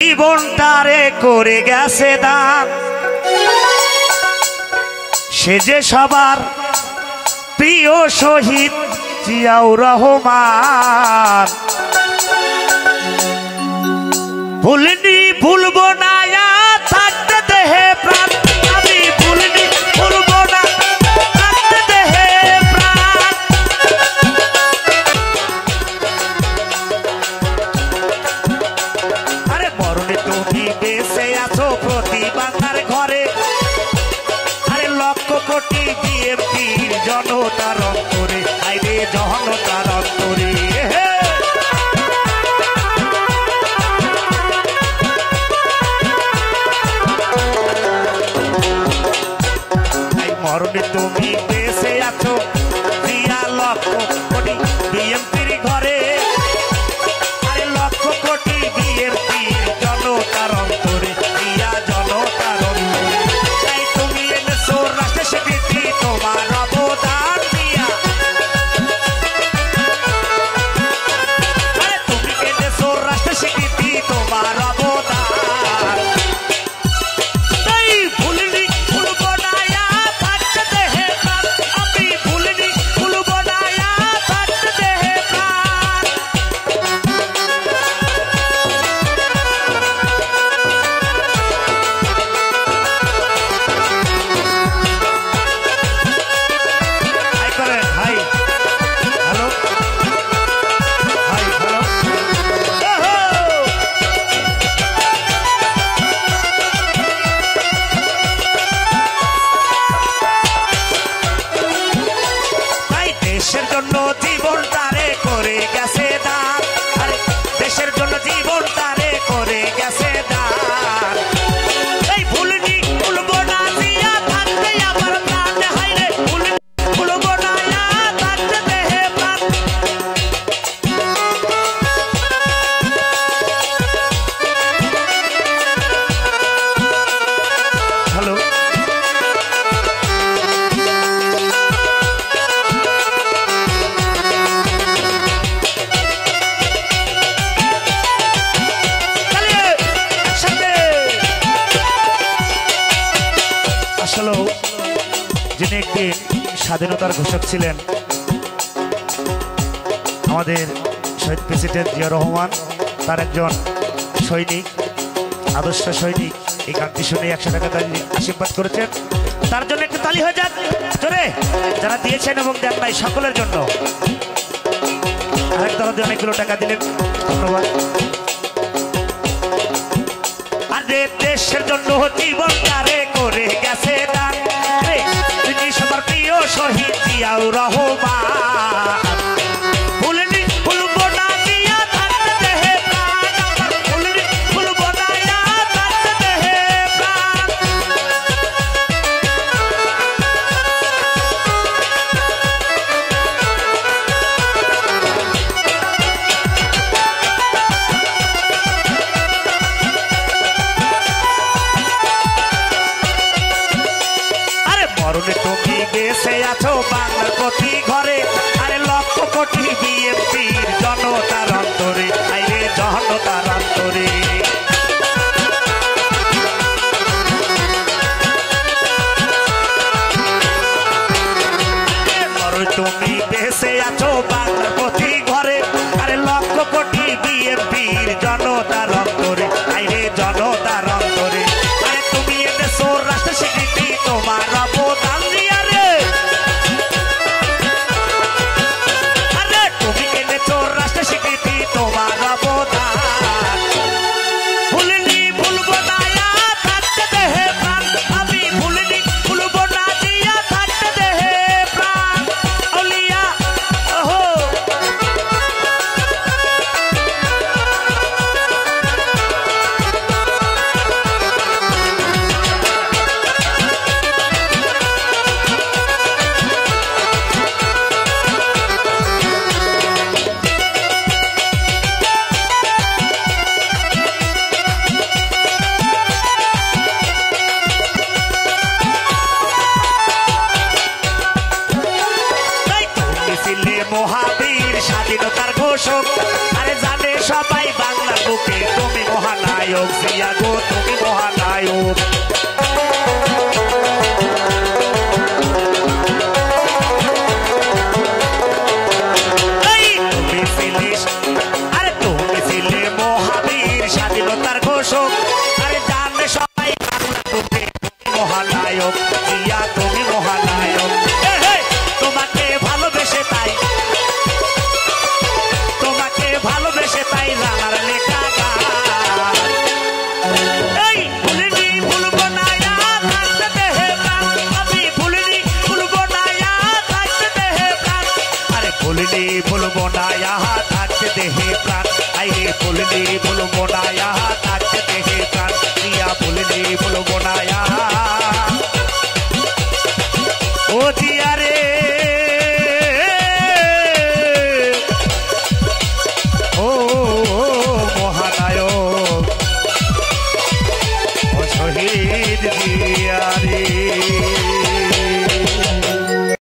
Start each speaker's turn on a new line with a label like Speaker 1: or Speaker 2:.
Speaker 1: জীবনটারে করে গেছে দান, সে যে সবার প্রিয় শহীদ জিয়াউর রহমান। ভুলিনি ভুলবো না থাকতে দেহে প্রাণ, আমি ভুলিনি ভুলবো না থাকতে দেহে প্রাণ। আরে মরণে তুমি বেঁচে আছো প্রতি বাংলার ঘরে, আরে লক্ষ কোটি বিএনপির জনতার অন্তরে, আইরে জনতার অন্তরে। মরণে তুমি বেঁচে আছো প্রিয়া লক্ষ কোটি বিএনপির ঘরে, আরে লক্ষ কোটি বিএনপির জনতার অন্তরে, প্রিয়া জনতার অন্তরে। তাই তুমি এনেছো রাষ্ট্র স্বীকৃতি তোমার অবদান দিয়া, আরে তুমি এনেছো রাষ্ট্র স্বীকৃতি তোমার অবদান। দেশের জন্য জীবন তারে করে গেছে দান, আরে দেশের জন্য জীবন তারে করে গেছে দান। এই ভুলিনি ভুলবো না জিয়া থাকতে আমার প্রাণ, হাইরে ভুলিনি ভুলবো না থাকতে দেহে প্রাণ। হ্যালো যিনি একটি স্বাধীনতার ঘোষক ছিলেন আমাদের শহীদ প্রেসিডেন্ট জিয়া রহমান, তার একজন সৈনিক, আদর্শ সৈনিক। এই গানটি শুনে 100 টাকা তালি আশীর্বাদ করেছেন, তার জন্য একটু তালি হয়ে যাক জোরে, যারা দিয়েছেন এবং দেন নাই সকলের জন্য। আরেক দলে অনেকগুলো টাকা দিলেন, ধন্যবাদ। আর দেশের জন্য জীবন তারে করে গেছে দান, তিনি সবার প্রিয় শহীদ জিয়াউর রহমান। ভুলিনি ভুলবো না জিয়া থাকতে দেহে প্রাণ, আমার ভুলিনি ভুলবো না থাকতে দেহে প্রাণ। মরণে তুমি বেঁচে আছো বাংলার প্রতি ঘরে, আরে লক্ষ কোটি বিএনপির জনতার অন্তরে, আইরে জনতার অন্তরে। মরণে তুমি বেঁচে আছো বাংলার প্রতি ঘরে, আরে লক্ষ কোটি বিএনপির জনতার অন্তরে, আইরে জনতার অন্তরে। আরে তুমি এনেছো রাষ্ট্র স্বীকৃতি তোমার অবদান দিয়া রে, আরে তুমি এনেছো রাষ্ট্র স্বীকৃতি তোমার অবদান। ভুলিনি ভুলবো না থাকতে দেহে প্রাণ, আমি ভুলিনি ভুলবো না জিয়া থাকতে দেহে প্রাণ। আউলিয়া ওহো সবাই বাংলার বুকে তুমি মহানায়ক জিয়া গো তুমি মহানায়ক তুমি ছিলে মহাবীর স্বাধীনতার ঘোষক আরে জানে সবাই বাংলার বুকে তুমি মহানায়ক জিয়া তুমি মহানায়ক তোমাকে ভালোবেসে তাই রানার লেখা গান এই ভুলিনি ভুলবো না থাকতে দেহে প্রাণ আমি ভুলিনি ভুলবো না থাকতে দেহে প্রাণ আরে ভুলিনি ভুলবো না থাকতে দেহে প্রাণ আরে ভুলিনি ভুলবো না থাকতে দেহে প্রাণ জিয়া ভুলিনি ভুলবো না ও জিয়া রে ও মহানায়ক ও শহীদ জিয়া রে